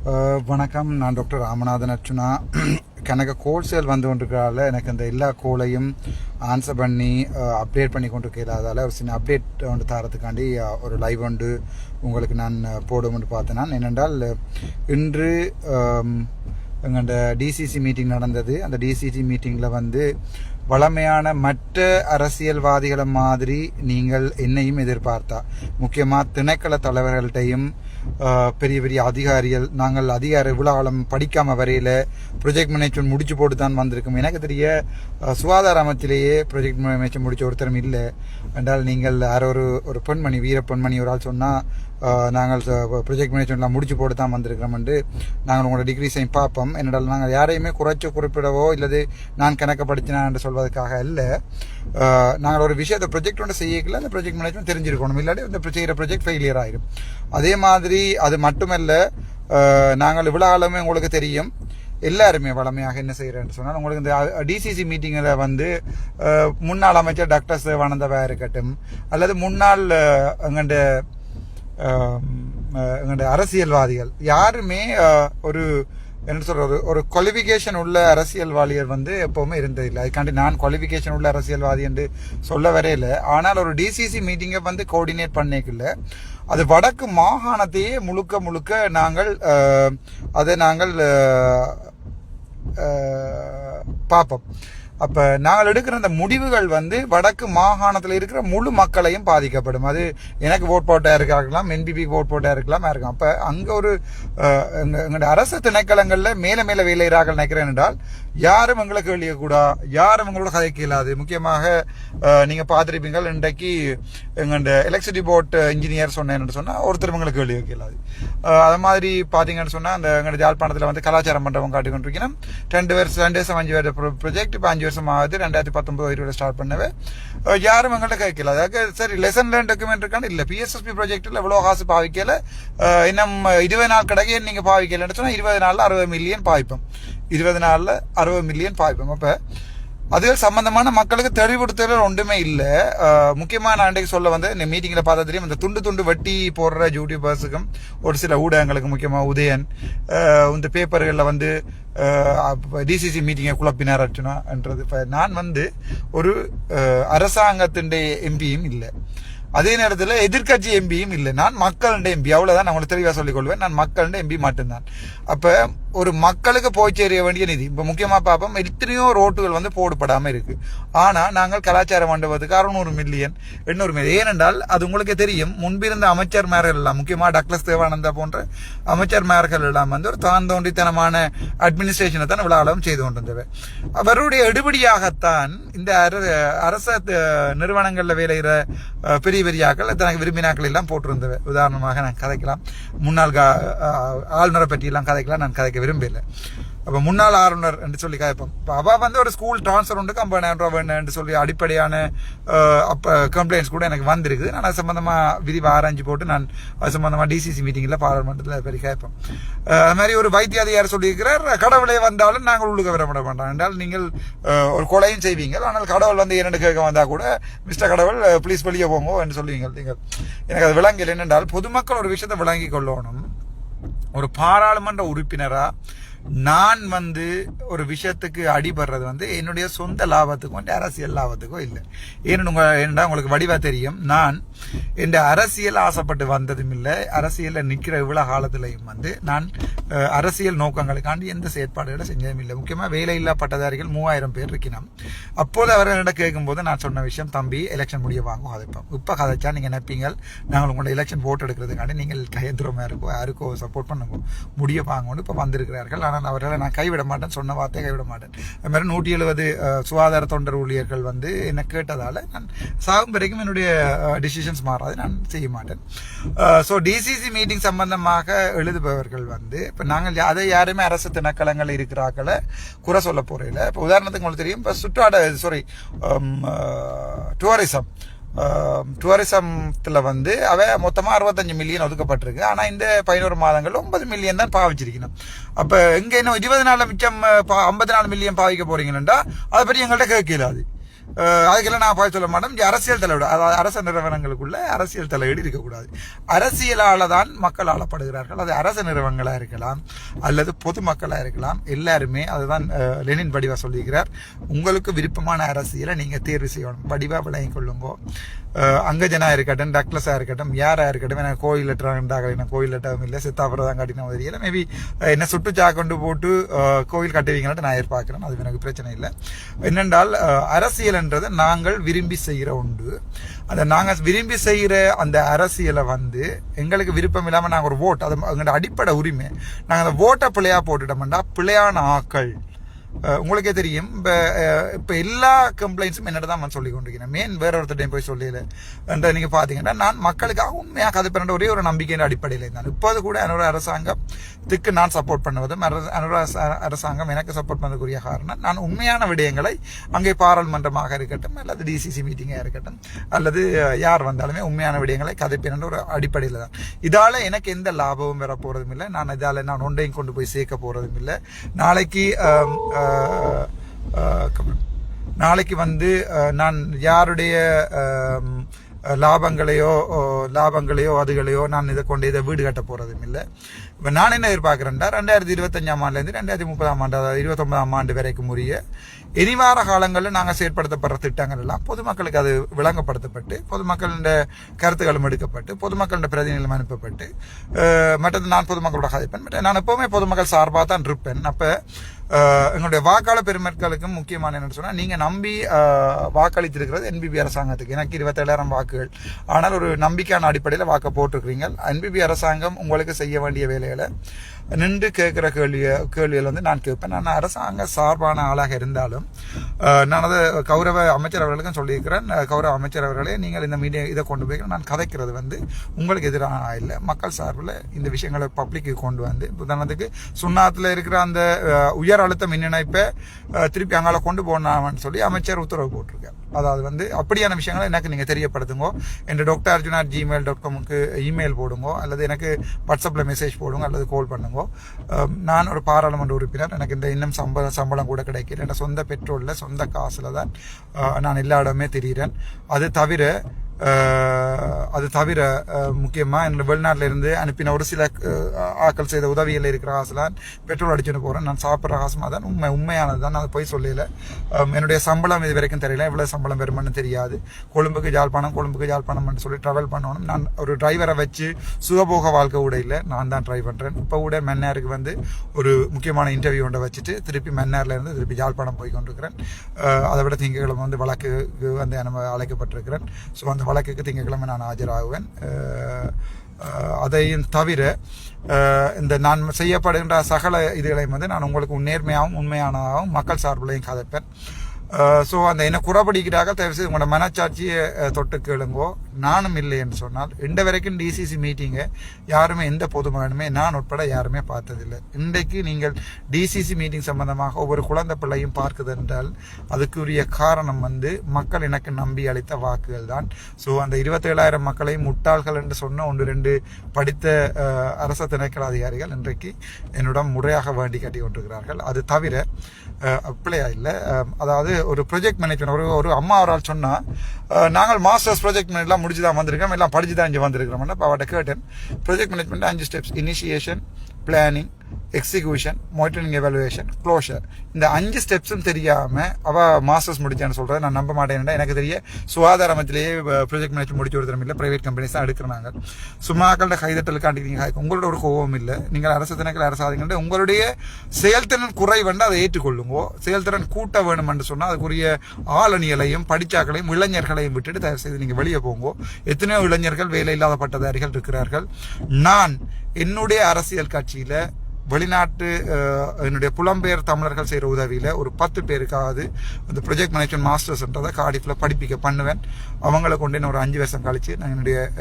வணக்கம். நான் டாக்டர் ராமநாதன் அர்ச்சுனா. எனக்கு கோல் சேல் வந்து கொண்டிருக்கிறதால எனக்கு அந்த எல்லா கோலையும் ஆன்சர் பண்ணி அப்டேட் பண்ணி கொண்டிருக்கிறதால ஒரு சின்ன அப்டேட் ஒன்று தரத்துக்காண்டி ஒரு லைவ் ஒன்று உங்களுக்கு நான் போடுமென்று பார்த்தேன். நான் என்னென்றால் இன்று எங்கள்ட டிசிசி மீட்டிங் நடந்தது. அந்த டிசிசி மீட்டிங்கில் வந்து வளமையான மற்ற அரசியல்வாதிகளை மாதிரி நீங்கள் என்னையும் எதிர்பார்த்தா, முக்கியமாக திணைக்கள தலைவர்கள்ட்டையும் பெரிய பெரிய அதிகாரிகள், நாங்கள் அதிகார விழாவளம் படிக்காமல் வரையில் ப்ரொஜெக்ட் மேனேஜ்மெண்ட் முடிச்சு போட்டு தான் வந்திருக்கோம். எனக்கு தெரிய சுகாதார அமைச்சிலேயே ப்ரொஜெக்ட் மேனேஜ்மெண்ட் முடிச்ச ஒருத்தரும் இல்லை என்றால் நீங்கள் யாரோ ஒரு பெண்மணி, வீர பெண்மணி ஒரு ஆள் சொன்னால் நாங்கள் ப்ரொஜெக்ட் மேனேஜ்மெண்ட்லாம் முடிச்சு போட்டு தான் வந்திருக்கிறோம்ட்டு நாங்கள் உங்களோட டிகிரிஸையும் பார்ப்போம். என்னடால் நாங்கள் யாரையுமே குறிப்பிடவோ இல்லது நான் கணக்க படிச்சினா என்று சொல்வதற்காக இல்லை. நாங்கள் ஒரு விஷயத்தை ப்ரொஜெக்ட் ஒன்று செய்யல, அந்த ப்ரொஜெக்ட் மேனேஜ்மெண்ட் தெரிஞ்சிருக்கணும், இல்லாட்டி அந்த செய்கிற ப்ரொஜெக்ட் ஃபெயிலியர் ஆகிடும். அதே மாதிரி அது மட்டுமல்ல, நாங்கள் இவ்வளோ காலமே உங்களுக்கு தெரியும் எல்லாருமே வளமையாக என்ன செய்கிறேன்னு சொன்னால், உங்களுக்கு இந்த டிசிசி மீட்டிங்கில் வந்து முன்னாள் அமைச்சர் டாக்டர் சிவானந்தவா இருக்கட்டும், அல்லது முன்னாள் எங்களுடைய அரசியல்வாதிகள் யாருமே ஒரு என்ன சொல்றது, ஒரு குவாலிஃபிகேஷன் உள்ள அரசியல்வாதிகள் வந்து எப்பவுமே இருந்ததில்லை. அதுக்காண்டி நான் குவாலிஃபிகேஷன் உள்ள அரசியல்வாதி என்று சொல்ல வரையில, ஆனால் ஒரு டிசிசி மீட்டிங்கை வந்து கோஆர்டினேட் பண்ணிக்கல. அது வடக்கு மாகாணத்தையே முழுக்க நாங்கள் அதை நாங்கள் பார்ப்போம். அப்போ நாங்கள் எடுக்கிற அந்த முடிவுகள் வந்து வடக்கு மாகாணத்தில் இருக்கிற முழு மக்களையும் பாதிக்கப்படும். அது எனக்கு ஓட் போட்டாக இருக்கலாம், என்பிபிக்கு ஓட் போட்டாக இருக்கலாம். அப்போ அங்கே ஒரு எங்களுடைய அரசு திணைக்களங்களில் மேலே வேலையிறார்கள் நினைக்கிறேன் என்றால் யாரும் எங்களை கேள்விக்கூடா, யாரும் எங்களோட கதைக்க இயலாது. முக்கியமாக நீங்கள் பார்த்துருப்பீங்கள், இன்றைக்கு எங்களுடைய எலக்ட்ரிசிட்டி போர்ட் இன்ஜினியர் சொன்னேன்னு சொன்னால் ஒருத்தர் எங்களை கேள்வி வைக்க இயலாது. அது மாதிரி பார்த்தீங்கன்னு சொன்னால் அந்த எங்களுடைய யாழ்ப்பாணத்தில் வந்து கலாச்சாரம் மண்டபம் காட்டி கொண்டிருக்கணும். 2 வருஷம் 5 வருஷம் ப்ரொஜெக்ட், இப்போ 5 வருஷம் ஆகுது. 2019 ஸ்டார்ட் பண்ணவே யாரும் எங்கள்கிட்ட கேட்கல. அதாவது சரி லெசன் லேர்ன் டாக்குமெண்ட் இருக்கான்னு இல்லை, பிஎஸ்எஸ்பி ப்ராஜெக்டில் எவ்வளோ காசு பாவிக்கல, இன்னும் 20 நாள் கிடைக்க நீங்கள் பாவிக்கலன்னு சொன்னால் 20 நாளில் 60 மில்லியன் பாவிப்போம். 20 நாளில் 60 மில்லியன் பாவிப்போம். அப்போ அது சம்பந்தமான மக்களுக்கு தெளிவுபடுத்தல் ஒன்றுமே இல்லை. முக்கியமாக நான் இன்றைக்கு சொல்ல வந்து இந்த மீட்டிங்கில் பார்த்தா தெரியும், இந்த துண்டு வட்டி போடுற யூடியூபர்ஸுக்கும் ஒரு சில ஊடகங்களுக்கு, முக்கியமாக உதயன் இந்த பேப்பர்களில் வந்து டிசிசி மீட்டிங்கை குழப்பினார் அர்ச்சுனான்றது. இப்போ நான் வந்து ஒரு அரசாங்கத்தின் எம்பியும் இல்லை, அதே நேரத்தில் எதிர்கட்சி எம்பியும் இல்லை, நான் மக்களுடைய எம்பி. அவ்வளோதான் நான் உங்களுக்கு தெளிவாக சொல்லிக்கொள்வேன், நான் மக்களுடைய எம்பி மட்டும்தான். அப்போ ஒரு மக்களுக்கு போய் சேர வேண்டிய நிதி இப்போ முக்கியமாக பார்ப்போம், எத்தனையோ ரோட்டுகள் வந்து போடப்படாமல் இருக்கு. ஆனால் நாங்கள் கலாச்சார மண்டபத்துக்கு 600 மில்லியன் 800 மில்லியன். ஏனென்றால் அது உங்களுக்கு தெரியும், முன்பிருந்த அமைச்சர்மார்கள் எல்லாம், முக்கியமாக டாக்டர் தேவானந்தா போன்ற அமைச்சர்மார்கள் எல்லாம் வந்து ஒரு தாந்தோண்டித்தனமான அட்மினிஸ்ட்ரேஷனை தான் விழாவளம் செய்து கொண்டிருந்தவை. அவருடைய எடுபடியாகத்தான் இந்த அரச நிறுவனங்களில் வேலைகிற பெரிய ஆக்கள் தனக்கு விரும்பினாக்கள் எல்லாம் போட்டிருந்தவை. உதாரணமாக நான் கதைக்கலாம், முன்னாள் ஆளுநரை பற்றியெல்லாம் கதைக்கலாம், நான் கதைக்க விரும்பல. அப்போ முன்னாள் ஆளுநர் என்று சொல்லி கதைப்போம். இப்போ அவள் வந்து ஒரு ஸ்கூல் டிரான்ஸ்ஃபர் உண்டு, 50,000 ரூபா வேணும் என்று சொல்லி அடிப்படையான அப்போ கம்ப்ளைண்ட்ஸ் கூட எனக்கு வந்திருக்குது. நான் அது சம்பந்தமாக விரிவு ஆராய்ச்சி போட்டு நான் அது சம்பந்தமாக டிசிசி மீட்டிங்கில் பாராளுமன்றத்தில் பெரிய கேட்போம். அது மாதிரி ஒரு வைத்திய அதிகாரி சொல்லியிருக்கிறார், கடவுளே வந்தாலும் நாங்கள் உள்ளுக்க விட மாட்டோம் என்றால் நீங்கள் ஒரு கொலையும் செய்வீங்க, ஆனால் கடவுள் வந்து 2 கேட்க வந்தால் கூட மிஸ்டர் கடவுள் ப்ளீஸ் வெளியே போங்க என்று சொல்லுவீங்க. நீங்கள் எனக்கு அது விளங்கல். என்னென்றால் பொதுமக்கள் ஒரு விஷயத்தை விளங்கி கொள்ளணும். ஒரு பாராளுமன்ற உறுப்பினரா நான் வந்து ஒரு விஷயத்துக்கு அடிபடுறது வந்து என்னுடைய சொந்த லாபத்துக்கும் வந்து அரசியல் லாபத்துக்கும் இல்லை. ஏன்னா உங்களுக்கு வடிவா தெரியும், நான் என் அரசியல் ஆசைப்பட்டு வந்ததும் இல்லை, அரசியலில் நிற்கிற இவ்வளோ காலத்திலையும் வந்து நான் அரசியல் நோக்கங்களுக்காண்டி எந்த செயற்பாடுகளை செஞ்சதும் இல்லை. முக்கியமாக வேலையில்லா பட்டதாரிகள் 3000 பேர் இருக்கணும். அப்போது அவர்களிடம் கேட்கும்போது நான் சொன்ன விஷயம், தம்பி எலெக்ஷன் முடிய வாங்க கதைப்போம். இப்போ கதைச்சா நீங்கள் நினைப்பீங்க நாங்கள் உங்களோட எலெக்ஷன் போட்டு எடுக்கிறதுக்காண்டி நீங்கள் கையந்திரமாக இருக்கோ யாருக்கோ சப்போர்ட் பண்ணுங்க, முடிய வாங்கன்னு இப்போ வந்திருக்கிறார்கள். ஆனால் அவர்களை நான் கைவிட மாட்டேன், சொன்ன வார்த்தையை கைவிட மாட்டேன். அது மாதிரி 170 சுகாதார தொண்டர் ஊழியர்கள் வந்து என்னை கேட்டதால் நான் சாகும் வரைக்கும் என்னுடைய டிசிஷன்ஸ் மாறாது, நான் செய்ய மாட்டேன். ஸோ டிசிசி மீட்டிங் சம்பந்தமாக எழுதுபவர்கள் வந்து இப்போ நாங்கள் அதை யாருமே அரசு திணைக்களங்கள் இருக்கிறாக்களை குறை சொல்ல போகிறதில்ல. இப்போ உதாரணத்துக்கு உங்களுக்கு தெரியும், இப்போ டூரிசத்தில் வந்து மொத்தமாக 65 மில்லியன் ஒதுக்கப்பட்டிருக்கு. ஆனால் இந்த 11 மாதங்கள் 9 மில்லியன் தான் பாவிச்சிருக்கணும். அப்போ இங்கே இன்னும் 20 நாளில் மிச்சம் 54 மில்லியன் பாவிக்க போறீங்கன்னா அதை பற்றி எங்கள்கிட்ட கேட்கலாது. அதுக்கெல்லாம் நான் போய் சொல்ல மாட்டேன். அரசியல் தலையீடு, அதாவது அரச நிறுவனங்களுக்குள்ள அரசியல் தலையீடு இருக்கக்கூடாது. அரசியலால தான் மக்கள் ஆளப்படுகிறார்கள். அது அரச நிறுவனங்களா இருக்கலாம் அல்லது பொதுமக்களா இருக்கலாம். எல்லாருமே அதுதான் லெனின் வடிவா சொல்லியிருக்கிறார். உங்களுக்கு விருப்பமான அரசியலை நீங்க தேர்வு செய்யணும். வடிவா விளங்கிக் கொள்ளுங்கோ. அங்கஜனா இருக்கட்டும், டக்ளஸா இருக்கட்டும், யாரா இருக்கட்டும். எனக்கு கோயில் லெட்டராக என்ன கோயில் லெட்டரும் இல்லை, சித்தாபுரம் கட்டின தெரியல. மேபி என்ன சுட்டுச்சா கொண்டு போட்டு கோயில் கட்டுவீங்கன்னு நான் எதிர்பார்க்கிறேன். அது எனக்கு பிரச்சனை இல்லை. என்னென்றால் அரசியல்ன்றது நாங்கள் விரும்பி செய்கிற உண்டு. அந்த நாங்கள் விரும்பி செய்கிற அந்த அரசியலை வந்து எங்களுக்கு விருப்பம் இல்லாமல் நாங்கள் ஒரு ஓட், அது எங்களோட அடிப்படை உரிமை. நாங்கள் அந்த ஓட்டை பிள்ளையா போட்டுட்டோம்னா பிள்ளையான ஆக்கள் உங்களுக்கே தெரியும். இப்போ எல்லா கம்ப்ளைண்ட்ஸும் என்னோட தான் நான் சொல்லி கொண்டிருக்கிறேன். மெயின் வேற ஒருத்தர் போய் சொல்லல என்ற நீங்கள் பார்த்தீங்கன்னா நான் மக்களுக்காக உண்மையாக கதைப்பேன் ஒரே ஒரு நம்பிக்கையின் அடிப்படையில் இருந்தான். இப்போது கூட என்னோட அரசாங்கத்துக்கு நான் சப்போர்ட் பண்ணுவதும் அரசாங்கம் எனக்கு சப்போர்ட் பண்ணதுக்குரிய காரணம் நான் உண்மையான விடயங்களை அங்கே பாராளுமன்றமாக இருக்கட்டும் அல்லது டிசிசி மீட்டிங்காக இருக்கட்டும் அல்லது யார் வந்தாலுமே உண்மையான விடயங்களை கதைப்பேன் ஒரு அடிப்படையில் தான். இதால் எனக்கு எந்த லாபமும் வர போகிறதும் இல்லை. நான் இதால் நான் ஒன்றையும் கொண்டு போய் சேர்க்க போகிறதும் இல்லை. நாளைக்கு வந்து நான் யாருடைய லாபங்களையோ அதுகளையோ நான் இதை கொண்டு இதை வீடு கட்ட போறதும் இல்லை. இப்போ நான் என்ன எதிர்பார்க்கிறேன்டா 2025ஆம் ஆண்டுலேருந்து 2030ஆம் ஆண்டு, அதாவது 29ஆம் ஆண்டு வரைக்கும் உரிய இனிவார காலங்களில் நாங்கள் செயற்படுத்தப்படுற திட்டங்கள் எல்லாம் பொதுமக்களுக்கு அது விளங்கப்படுத்தப்பட்டு பொதுமக்களோட கருத்துக்களும் எடுக்கப்பட்டு பொதுமக்களோட பிரதிநிதிகளும் அனுப்பப்பட்டு மற்றது நான் பொதுமக்களோட கதைப்பேன். நான் எப்பவுமே பொதுமக்கள் சார்பாக தான் இருப்பேன். அப்போ எங்களுடைய வாக்காளர் பெருமக்களுக்கும் முக்கியமான என்னன்னு சொன்னால், நீங்கள் நம்பி வாக்களித்திருக்கிறது என்பிபி அரசாங்கத்துக்கு. எனக்கு 27,000 வாக்குகள். ஆனால் ஒரு நம்பிக்கையான அடிப்படையில் வாக்கை போட்டிருக்கிறீங்க. என்பிபி அரசாங்கம் உங்களுக்கு செய்ய வேண்டிய வேலைகளை நின்று கேட்குற கேள்விகள் வந்து நான் கேட்பேன். நான் அரசாங்க சார்பான ஆளாக இருந்தாலும் நான் அதை கௌரவ அமைச்சர் அவர்களுக்கும் சொல்லியிருக்கிறேன். கௌரவ அமைச்சர் அவர்களே, நீங்கள் இந்த மீடியா இதை கொண்டு போய் நான் கதைக்கிறது வந்து உங்களுக்கு எதிரான இல்லை, மக்கள் சார்பில் இந்த விஷயங்களை பப்ளிக்கு கொண்டு வந்து, உதாரணத்துக்கு சுண்ணாத்தில் இருக்கிற அந்த உயர் அழுத்த மின் இணைப்பை திருப்பி அங்கால கொண்டு போனான்னு சொல்லி அமைச்சர் உத்தரவு போட்டிருக்கார். அதாவது வந்து அப்படியான விஷயங்களை எனக்கு நீங்கள் தெரியப்படுத்துங்க. என் dr.arjun@gmail.comக்கு இமெயில் போடுங்க அல்லது எனக்கு வாட்ஸ்அப்பில் மெசேஜ் போடுங்க அல்லது கால் பண்ணுங்க. நான் ஒரு பாராளுமன்ற உறுப்பினர். எனக்கு இந்த இன்னும் சம்பளம் கூட கிடைக்கல. என் சொந்த பெட்ரோலில் சொந்த காசில் தான் நான் எல்லா இடமே தெரிகிறேன். அது தவிர முக்கியமாக என்னோட வெளிநாட்டில் இருந்து அனுப்பின ஒரு சில ஆக்கள் செய்த உதவியில் இருக்கிற காசுலாம் பெட்ரோல் அடிச்சுன்னு போகிறேன். நான் சாப்பிட்ற காசுமா தான் உண்மையானது தான். நான் போய் சொல்லல. என்னுடைய சம்பளம் இது வரைக்கும் தெரியல, எவ்வளோ சம்பளம் பெறுமான்னு தெரியாது. கொழும்புக்கு ஜாழ்ப்பாணம்னு சொல்லி ட்ராவல் பண்ணணும். நான் ஒரு டிரைவரை வச்சு சுகபோக வாழ்க்கை கூட இல்லை, நான் தான் ட்ரைவ் பண்ணுறேன். இப்போ கூட மன்னாருக்கு வந்து ஒரு முக்கியமான இன்டர்வியூ ஒன்றை வச்சுட்டு திருப்பி மன்னாரில் இருந்து திருப்பி ஜாழ்ப்பாணம் போய் கொண்டிருக்கிறேன். அதை விட திங்கட்கிழமை வந்து வழக்குக்கு வந்து நம்ம அழைக்கப்பட்டிருக்கிறேன். ஸோ அந்த வழக்குக்கு திங்கட்கிழமை நான் ஆஜராகுவேன். அதையும் தவிர இந்த நான் செய்யப்படுகின்ற சகல இதுகளையும் வந்து நான் உங்களுக்கு நேர்மையாகவும் உண்மையானதாகவும் மக்கள் சார்பிலையும் கதைப்பேன். ஸோ அந்த என்ன குறப்படிக்கிறார்கள், தயவுசெய்து உங்களோட மனச்சாட்சியை தொட்டு கேளுங்கோ. நானும் இல்லை என்று சொன்னால் இன்ற வரைக்கும் டிசிசி மீட்டிங்கை யாருமே எந்த பொதுமகனுமே நான் உட்பட யாருமே பார்த்ததில்லை. இன்றைக்கு நீங்கள் டிசிசி மீட்டிங் சம்பந்தமாக ஒவ்வொரு குழந்தை பிள்ளையும் பார்க்குது என்றால் அதுக்குரிய காரணம் வந்து மக்கள் எனக்கு நம்பி அளித்த வாக்குகள் தான். ஸோ அந்த 27,000 மக்களையும் முட்டாள்கள் என்று சொன்ன 1-2 படித்த அரச திணைக்கள அதிகாரிகள் இன்றைக்கு என்னிடம் முறையாக வேண்டி கட்டி கொண்டிருக்கிறார்கள். அது தவிர பிள்ளையா இல்லை, அதாவது ஒரு ப்ரொஜெக்ட் மேனேஜ்மெண்ட் ஒரு அம்மா அவரால் சொன்னால் நாங்கள் மாஸ்டர்ஸ் ப்ரொஜெக்ட் மேனேஜ்லாம் முடிச்சு தான் வந்திருக்கோம், எல்லாம் படிச்சு தான் இங்கே வந்திருக்கிறோம். இப்போ அவட்ட கேட்டேன். Project management 5 steps: initiation, planning, execution, monitoring, evaluation, closure. இந்த 5 ஸ்டெப்ஸும் தெரியாமல் அவள் மாஸ்டர்ஸ் முடிச்சான்னு சொல்கிறத நான் நம்ப மாட்டேன்டா. எனக்கு தெரிய சுகாதார அமைச்சிலேயே ப்ரொஜெக்ட் மேனேஜ் முடிச்சு ஒருத்தரம் இல்லை, பிரைவேட் கம்பெனிஸ் தான் எடுக்கிறாங்க. சும்மாக்களோட கைதட்டலுக்காண்டி நீங்கள் உங்களோட ஒரு கோபம் இல்லை, நீங்கள் அரசு திணைக்கள் அரசாதிங்கன்ற உங்களுடைய செயல்திறன் குறைவண்டு அதை ஏற்றுக்கொள்ளுங்கோ. செயல்திறன் கூட்ட வேணும் என்று சொன்னால் அதுக்குரிய ஆளணிகளையும் படிச்சாக்களையும் இளைஞர்களையும் விட்டுட்டு தயவு செய்து நீங்கள் வெளியே போங்கோ. எத்தனையோ இளைஞர்கள் வேலை இல்லாத பட்டதாரிகள் இருக்கிறார்கள். நான் என்னுடைய அரசியல் கட்சியில் வெளிநாட்டு என்னுடைய புலம்பெயர் தமிழர்கள் செய்கிற உதவியில் ஒரு 10 பேருக்காவது அந்த ப்ரொஜெக்ட் மேனேஜ்மெண்ட் மாஸ்டர்ஸ்ன்றதை கார்டிஃபில் படிப்பிக்க பண்ணுவேன். அவங்களை கொண்டு ஒரு 5 வருஷம் கழித்து நான்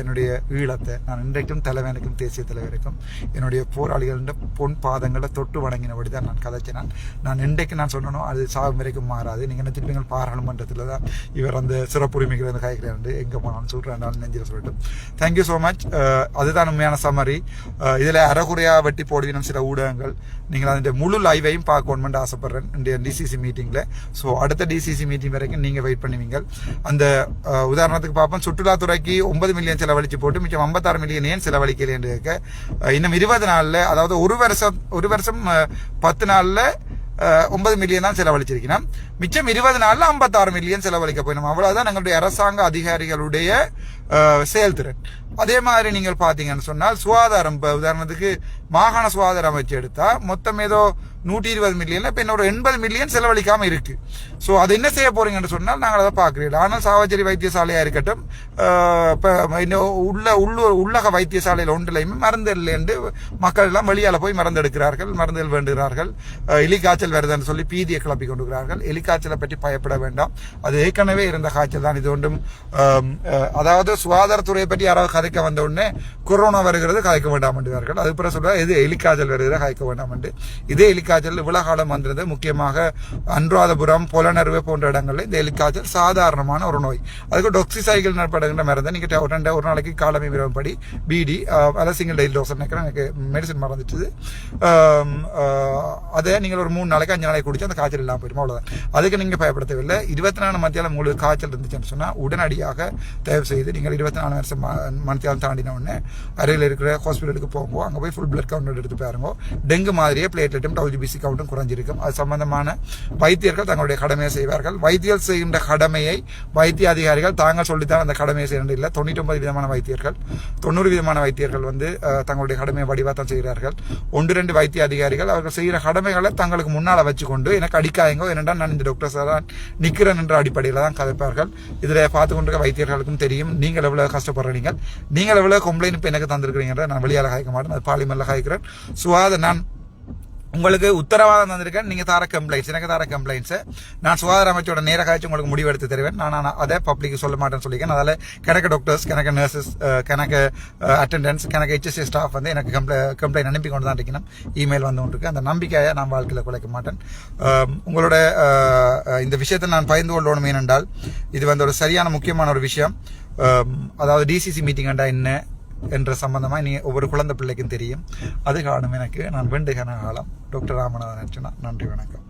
என்னுடைய ஈழத்தை நான் இன்றைக்கும் தலைவனுக்கும் தேசிய தலைவருக்கும் என்னுடைய போராளிகள பொன் பாதங்களை தொட்டு வணங்கினபடி தான் நான் கதைச்சினான். நான் இன்றைக்கு நான் சொன்னனோ அது சாகும் வரைக்கும் மாறாது. நீங்கள் என்ன திருப்பிங்க பாராளுமன்றத்தில் தான் இவர் அந்த சிறப்புரிமைகள் வந்து காய்க்கிறாரு, எங்கே போனாலும் சொல்கிறேன் நெஞ்சில் சொல்லிட்டு. Thank you so much. அதுதான் உண்மையான சம்மரி. இதில் அறகுறையாக வெட்டி போடுவினும் சில ஊடகங்கள் நீங்கள் அந்த முழு லைவையும் பார்க்கணும்னு ஆசைப்படுறேன் இந்த டிசிசி மீட்டிங்கில். ஸோ அடுத்த டிசிசி மீட்டிங் வரைக்கும் நீங்கள் வெயிட் பண்ணுவீங்க. அந்த உதாரணத்துக்கு பார்ப்போம், சுற்றுலாத்துறைக்கு 9 மில்லியன் செலவழிச்சு போட்டு மிச்சம் 56 மில்லியன் ஏன் செலவழிக்கலைன்னு இருக்க, இன்னும் 20 நாளில், அதாவது ஒரு வருஷம் 10 நாளில் 9 மில்லியன் தான் செலவழிச்சிருக்கணும். மிச்சம் 20 நாள்ல 56 மில்லியன் செலவழிக்க போயிடும். அவ்வளவுதான் எங்களுடைய அரசாங்க அதிகாரிகளுடைய செயல்திறன். அதே மாதிரி நீங்கள் பாத்தீங்கன்னு சொன்னால் சுகாதாரம், உதாரணத்துக்கு மாகாண சுகாதார அமைச்சு எடுத்தா மொத்தம் ஏதோ 120 மில்லியன்ல இப்ப இன்னொரு 80 மில்லியன் செலவழிக்காம இருக்கு. சோ அது என்ன செய்ய போறீங்கன்னு சொன்னால் நாங்கள் அதை பாக்குறீங்க. ஆனால் சாவச்சேரி வைத்தியசாலையா இருக்கட்டும், உள்ளக வைத்தியசாலையில் ஒன்றிலையுமே மருந்து இல்லைன்னு மக்கள் எல்லாம் வெளியால போய் மருந்து எடுக்கிறார்கள், மருந்துகள் வேண்டுகிறார்கள். எலிக்காய்ச்சல் வருதுன்னு சொல்லி பீதியை கிளப்பி கொண்டுகிறார்கள். எலிக்காய்ச்சலை பற்றி பயப்பட வேண்டாம், அது ஏற்கனவே இருந்த காய்ச்சல் தான். இது ஒன்றும் அதாவது சுகாதாரத்துறையை பற்றி யாராவது கதைக்க வந்த உடனே கொரோனா வருகிறது கதைக்க வேண்டாம் என்றார்கள். அது பிறகு சொல்ற இது எலிக்காய்ச்சல் வருகிறது கதைக்க வேண்டாம் என்று. இதே எலிக்காய்ச்சல் விலகாலம் வந்தது, முக்கியமாக அனுராதபுரம், புலனறுவை போன்ற இடங்களில் இந்த எலிக்காய்ச்சல் சாதாரணமான ஒரு நோய். அதுக்கு டொக்சிசைக்கிள் எனப்படுகின்ற மருந்து நீங்க ஒரு நாளைக்கு காலமை விரும்பப்படி பிடி அல்ல சிங்கிள் டெய்லி டோஸ் எனக்கு மெடிசன் மறந்துச்சு, அதை நீங்கள் ஒரு 3 நாளைக்கு 5 நாளைக்கு குடிச்சு அந்த காய்ச்சல் இல்லாமல் போயிடும். அவ்வளவுதான். அதுக்கு நீங்க பயப்படுத்தவில்லை. 24 மத்தியால உங்களுக்கு காய்ச்சல் இருந்துச்சுன்னு சொன்னா உடனடியாக தயவு செய்து நீங்கள் 24 மணித்தியாலம் தாண்டின உடனே அருகில் இருக்கிற ஹாஸ்பிட்டலுக்கு போகும்போது அங்கே போய் ஃபுல் பிளட் கவுண்ட் எடுத்து பாருங்க. டெங்கு மாதிரியே பிளேட்லெட்டும் WBC கவுண்ட்டும் குறைஞ்சிருக்கும். அது சம்பந்தமான வைத்தியர்கள் தங்களுடைய கடமையை செய்வார்கள். வைத்தியர் செய்கின்ற கடமையை வைத்திய அதிகாரிகள் தாங்கள் சொல்லித்தான் அந்த கடமையை செய்யறது இல்லை. 99 விதமான வைத்தியர்கள், 90 விதமான வைத்தியர்கள் தங்களுடைய கடமையை வடிவாத்தான் செய்கிறார்கள். 1-2 வைத்திய அதிகாரிகள் அவர்கள் செய்கிற கடமைகளை தங்களுக்கு முன்னால வச்சுக்கொண்டு எனக்கு அடிக்காயங்கோ என்னடா நான் இந்த டாக்டர்ஸ் தான் நிக்கிறேன் என்ற அடிப்படையில் தான் கதைப்பார்கள். இதுல பார்த்து கொண்டிருக்க வைத்தியர்களுக்கும் தெரியும் நீங்கள் எவ்வளவு கஷ்டப்படுறீங்க, நீங்கள் எவ்வளவு கம்ப்ளைண்ட் இப்ப எனக்கு தந்திருக்கிறீங்க. நான் வெளியால காய்க்க மாட்டேன், அது பார்லிமெண்ட்ல காய்க்கிறேன். நான் உங்களுக்கு உத்தரவாதம் தந்திருக்கேன். நீங்க தர கம்ப்ளைண்ட்ஸ், எனக்கு தர கம்ப்ளைண்ட்ஸ் நான் சுகாதார அமைச்சோட நேர காய்ச்சி உங்களுக்கு முடிவெடுத்து தருவேன். நான் அதை பப்ளிக் சொல்ல மாட்டேன்னு சொல்லியிருக்கேன். அதில் கணக்கு டாக்டர்ஸ், கணக்கு நர்சஸ், கணக்கு அட்டெண்டன்ஸ், கணக்கு HSA ஸ்டாஃப் எனக்கு கம்ப்ளைண்ட் அனுப்பி கொண்டு தான் இருக்கணும். இமெயில் வந்து கொண்டிருக்கு. அந்த நம்பிக்கையை நான் வாழ்க்கையில் குலைக்க மாட்டேன். உங்களோட இந்த விஷயத்தை நான் பகிர்ந்து கொள்ளணும். ஏனென்றால் இது ஒரு சரியான முக்கியமான ஒரு விஷயம். அதாவது டிசிசி மீட்டிங் என்ன என்ற சம்பந்தமா நீ ஒவ்வொரு குழந்தை பிள்ளைக்கும் தெரியும். அது காரணம் எனக்கு நான் வேண்டுகிற காலம் டாக்டர் ராமநாதன். நன்றி, வணக்கம்.